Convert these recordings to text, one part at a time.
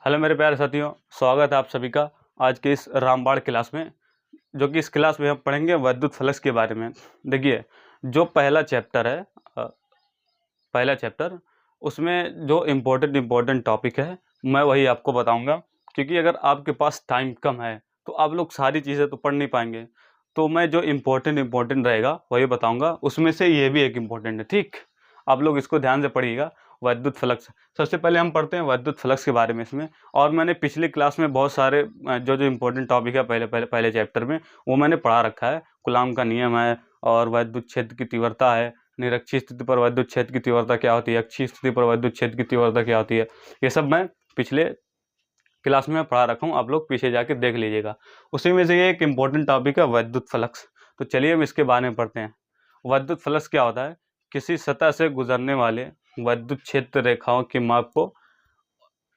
Hello मेरे प्यारे साथियों, स्वागत है आप सभी का आज के इस रामबाण क्लास में। जो कि इस क्लास में हम पढ़ेंगे वैद्युत फ्लक्स के बारे में। देखिए, जो पहला चैप्टर है, पहला चैप्टर, उसमें जो इम्पोर्टेंट टॉपिक है मैं वही आपको बताऊंगा। क्योंकि अगर आपके पास टाइम कम है तो आप लोग सारी चीज़ें तो पढ़ नहीं पाएंगे, तो मैं जो इम्पोर्टेंट रहेगा वही बताऊंगा। उसमें से ये भी एक इम्पोर्टेंट है, ठीक। आप लोग इसको ध्यान से पढ़िएगा। वैद्युत फ्लक्स, सबसे पहले हम पढ़ते हैं वैद्युत फ्लक्स के बारे में इसमें। और मैंने पिछली क्लास में बहुत सारे जो जो इम्पोर्टेंट टॉपिक है पहले चैप्टर में वो मैंने पढ़ा रखा है। कूलाम का नियम है, और वैद्युत क्षेत्र की तीव्रता है, निरक्षीय स्थिति पर वैद्युत क्षेत्र की तीव्रता क्या होती है, अक्षीय स्थिति पर वैद्युत क्षेत्र की तीव्रता क्या होती है, ये सब मैं पिछले क्लास में पढ़ा रखा हूँ। आप लोग पीछे जाके देख लीजिएगा। उसी में से ये एक इम्पोर्टेंट टॉपिक है वैद्युत फ्लक्स। तो चलिए हम इसके बारे में पढ़ते हैं। वैद्युत फ्लक्स क्या होता है? किसी सतह से गुजरने वाले वैद्युत क्षेत्र रेखाओं की माप को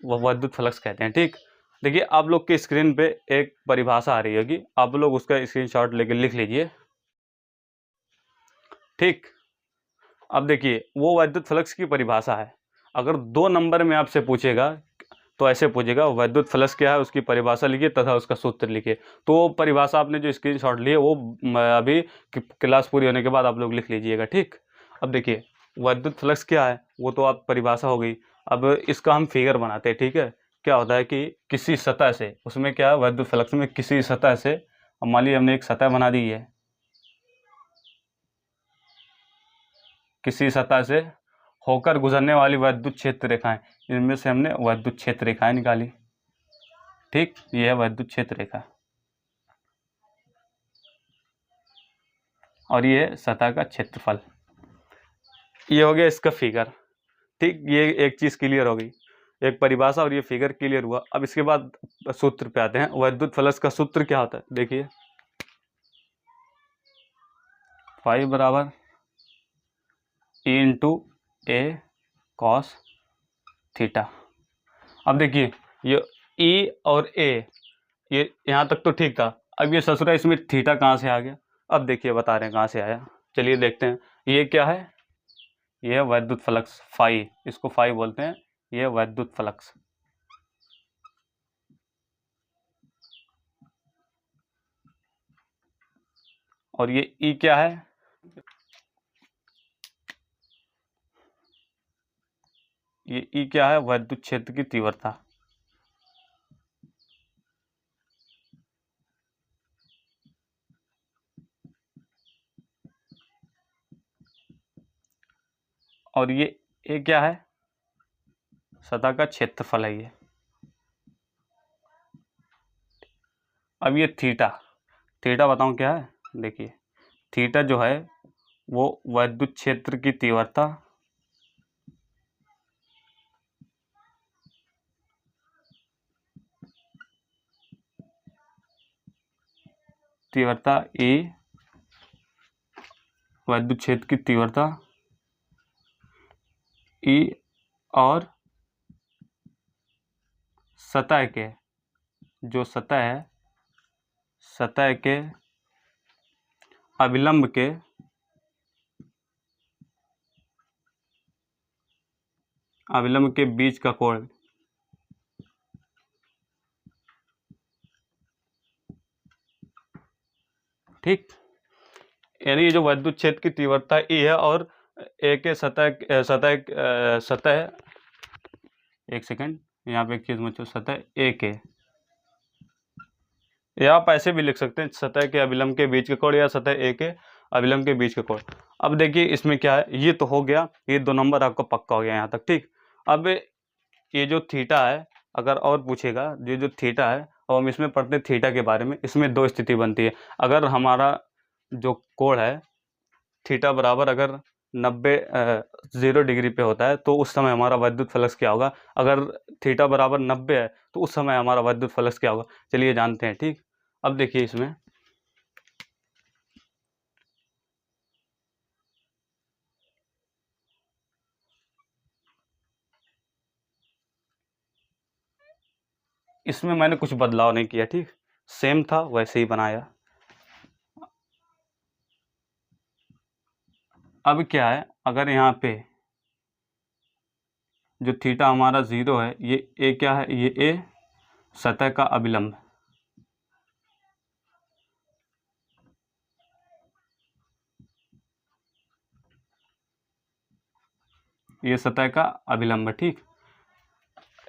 वैद्युत फ्लक्स कहते हैं, ठीक। देखिए, आप लोग की स्क्रीन पे एक परिभाषा आ रही होगी, आप लोग उसका स्क्रीनशॉट लेके लिख लीजिए, ठीक। अब देखिए, वो वैद्युत फ्लक्स की परिभाषा है। अगर 2 नंबर में आपसे पूछेगा तो ऐसे पूछेगा, वैद्युत फ्लक्स क्या है, उसकी परिभाषा लिखिए तथा उसका सूत्र लिखिए। तो परिभाषा आपने जो स्क्रीनशॉट लिए वो अभी क्लास पूरी होने के बाद आप लोग लिख लीजिएगा, ठीक। अब देखिए, वैद्युत फ्लक्स क्या है वो तो आप परिभाषा हो गई। अब इसका हम फिगर बनाते हैं, ठीक है। क्या होता है कि किसी सतह से, उसमें क्या है वैद्युत फ्लक्स में, किसी सतह से, अब मान लीजिए हमने एक सतह बना दी है, किसी सतह से होकर गुजरने वाली वैद्युत क्षेत्र रेखाएं, इनमें से हमने वैद्युत क्षेत्र रेखाएं निकाली, ठीक। ये है वैद्युत क्षेत्र रेखा, और ये सतह का क्षेत्रफल। ये हो गया इसका फिगर, ठीक। ये एक चीज़ क्लियर हो गई, एक परिभाषा और ये फिगर क्लियर हुआ। अब इसके बाद सूत्र पे आते हैं। वैद्युत फ्लक्स का सूत्र क्या होता है? देखिए, फाई बराबर ई इंटू ए कॉस थीटा। अब देखिए, ये ई और ए, ये यहाँ तक तो ठीक था। अब ये ससुरा, इसमें थीटा कहाँ से आ गया? अब देखिए बता रहे हैं कहाँ से आया। चलिए देखते हैं। ये क्या है? ये है वैद्युत फ्लक्स, फाई, इसको फाई बोलते हैं। ये वैद्युत फ्लक्स, और ये ई क्या है? ये ई क्या है? वैद्युत क्षेत्र की तीव्रता। और ये ए क्या है? सतह का क्षेत्रफल है ये। अब ये थीटा, थीटा बताऊं क्या है? देखिए, थीटा जो है वो वैद्युत क्षेत्र की तीव्रता तीव्रता ए, वैद्युत क्षेत्र की तीव्रता ई, और सतह के, जो सतह है, सतह के अविलंब के बीच का कोण, ठीक। यानी ये जो वैद्युत क्षेत्र की तीव्रता ई है, और ए के सतह सतह, एक सेकंड, यहाँ पे एक चीज मुझे, सतह ए के, या आप ऐसे भी लिख सकते हैं, सतह के अविलंब के बीच के कोण, या सतह ए के अविलंब के बीच के कोण। अब देखिए इसमें क्या है, ये तो हो गया, ये 2 नंबर आपको पक्का हो गया यहाँ तक, ठीक। अब ये जो थीटा है, अगर और पूछेगा, ये जो थीटा है, और हम इसमें पढ़ते हैं थीटा के बारे में, इसमें 2 स्थिति बनती है। अगर हमारा जो कोण है थीटा बराबर अगर 0 डिग्री पे होता है तो उस समय हमारा वैद्युत फ्लक्स क्या होगा? अगर थीटा बराबर 90 है तो उस समय हमारा वैद्युत फ्लक्स क्या होगा? चलिए जानते हैं, ठीक। अब देखिए, इसमें मैंने कुछ बदलाव नहीं किया, ठीक। सेम था वैसे ही बनाया। अब क्या है, अगर यहाँ पे जो थीटा हमारा 0 है, ये ए क्या है, ये ए सतह का अभिलंब, ये सतह का अभिलंब है। ठीक,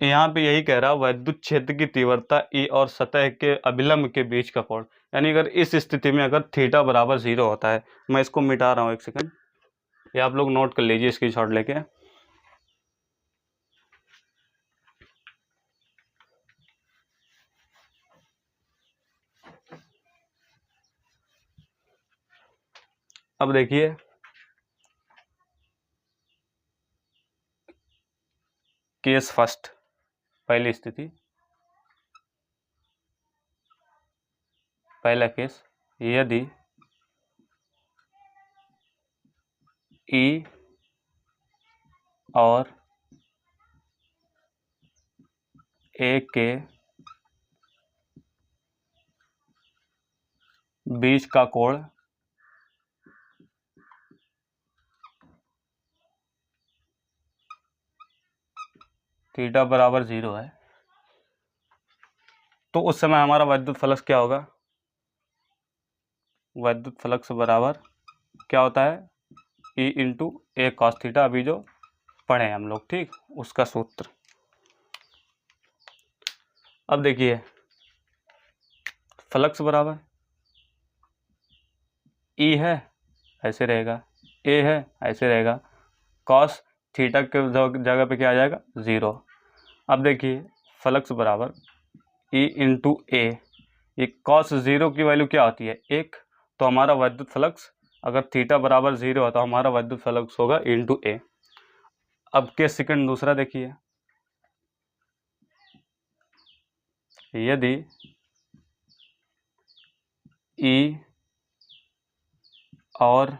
यहाँ पे यही कह रहा है वैद्युत क्षेत्र की तीव्रता ई और सतह के अभिलंब के बीच का कोण, यानी अगर इस स्थिति में अगर थीटा बराबर 0 होता है, मैं इसको मिटा रहा हूँ एक सेकंड, ये आप लोग नोट कर लीजिए स्क्रीनशॉट लेके। अब देखिए केस फर्स्ट, पहली स्थिति, पहला केस, यदि ई और ए के बीच का कोण थीटा बराबर 0 है, तो उस समय हमारा वैद्युत फ्लक्स क्या होगा, वैद्युत फ्लक्स बराबर क्या होता है, ई इंटू ए कॉस थीटा, अभी जो पढ़े हम लोग, ठीक, उसका सूत्र। अब देखिए फ्लक्स बराबर ई है, ऐसे रहेगा, ए है, ऐसे रहेगा, कॉस थीटा के जगह पे क्या आ जाएगा, 0। अब देखिए फ्लक्स बराबर ई इंटू ए, ये कॉस 0 की वैल्यू क्या होती है, 1, तो हमारा वैद्युत फ्लक्स अगर थीटा बराबर 0 है तो हमारा वैद्युत फ्लक्स होगा इंटू ए। अब केस सेकंड दूसरा देखिए, यदि ई और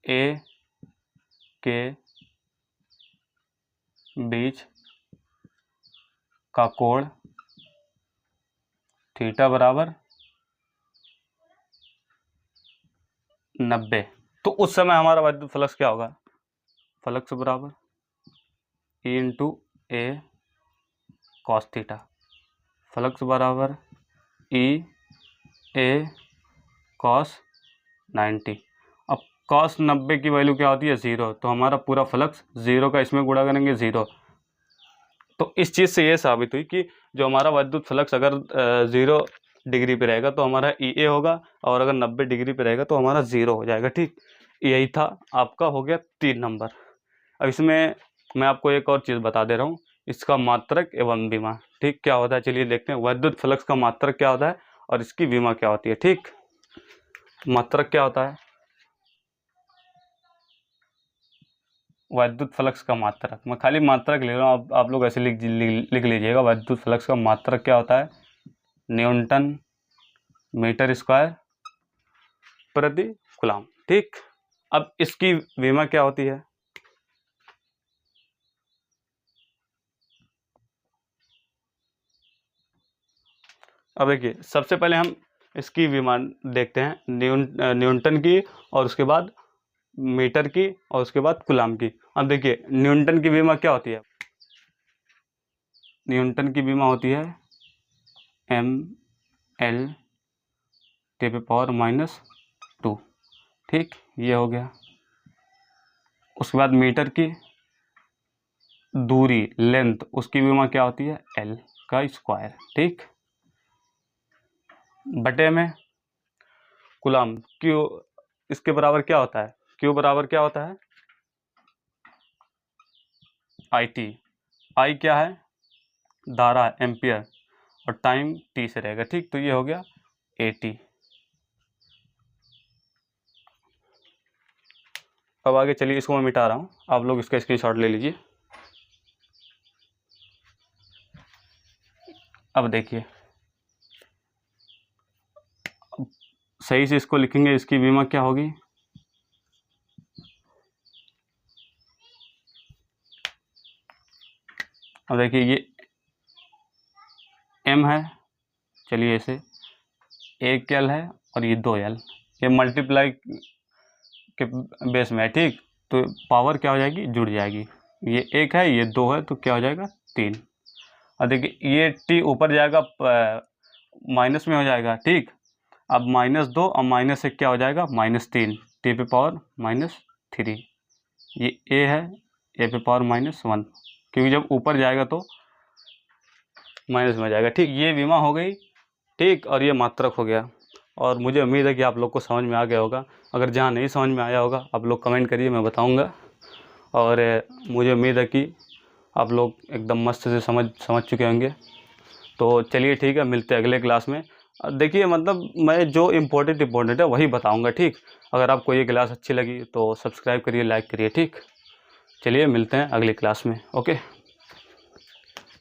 ए के बीच का कोण थीटा बराबर 90, तो उस समय हमारा वैद्युत फ्लक्स क्या होगा, फ्लक्स बराबर ई इंटू ए कॉस थीटा, फ्लक्स बराबर ई ए कॉस 90। अब कॉस 90 की वैल्यू क्या होती है, 0, तो हमारा पूरा फ्लक्स 0 का इसमें गुणा करेंगे 0। तो इस चीज़ से ये साबित हुई कि जो हमारा वैद्युत फ्लक्स अगर 0 डिग्री पे रहेगा तो हमारा ई ए होगा, और अगर 90 डिग्री पे रहेगा तो हमारा 0 हो जाएगा। ठीक, यही था आपका, हो गया 3 नंबर। अब इसमें मैं आपको एक और चीज़ बता दे रहा हूँ, इसका मात्रक एवं विमा। ठीक, क्या होता है चलिए देखते हैं, वैद्युत फ्लक्स का मात्रक क्या होता है और इसकी विमा क्या होती है। ठीक, मात्रक क्या होता है, वैद्युत फ्लक्स का मात्रक, मैं खाली मात्रक लिख रहा हूँ, आप लोग ऐसे लिख लीजिएगा। वैद्युत फ्लक्स का मात्रक क्या होता है, न्यूटन मीटर स्क्वायर प्रति कूलम। ठीक, अब इसकी विमा क्या होती है, अब देखिए सबसे पहले हम इसकी विमा देखते हैं, न्यूटन की, और उसके बाद मीटर की, और उसके बाद कूलम की। अब देखिए न्यूटन की विमा क्या होती है, न्यूटन की विमा होती है mL के पावर -2। ठीक, ये हो गया। उसके बाद मीटर की दूरी, लेंथ, उसकी विमा क्या होती है, L का स्क्वायर। ठीक, बटे में कूलम, क्यू इसके बराबर क्या होता है, क्यू बराबर क्या होता है, IT, I क्या है, धारा, एम्पियर, और टाइम t से रहेगा। ठीक, तो ये हो गया AT। अब आगे चलिए, इसको मैं मिटा रहा हूँ, आप लोग इसका स्क्रीनशॉट ले लीजिए। अब देखिए सही से इसको लिखेंगे, इसकी विमा क्या होगी, अब देखिए ये M है, चलिए इसे 1L है और ये 2L, ये मल्टीप्लाई के बेस में है। ठीक, तो पावर क्या हो जाएगी, जुड़ जाएगी। ये 1 है, ये 2 है, तो क्या हो जाएगा 3। और देखिए ये t ऊपर जाएगा माइनस में हो जाएगा, ठीक। अब -2 और -1 क्या हो जाएगा -3, t पे पावर -3। ये a है, a पे पावर -1, क्योंकि जब ऊपर जाएगा तो माइनस में हो जाएगा, ठीक। ये विमा हो गई, ठीक, और ये मात्रक हो गया। और मुझे उम्मीद है कि आप लोग को समझ में आ गया होगा। अगर जहाँ नहीं समझ में आया होगा आप लोग कमेंट करिए, मैं बताऊँगा। और मुझे उम्मीद है कि आप लोग एकदम मस्त से समझ चुके होंगे। तो चलिए ठीक है, मिलते हैं अगले क्लास में। देखिए मतलब मैं जो इम्पोर्टेंट है वही बताऊंगा, ठीक। अगर आपको ये क्लास अच्छी लगी तो सब्सक्राइब करिए, लाइक करिए, ठीक। चलिए मिलते हैं अगली क्लास में, ओके।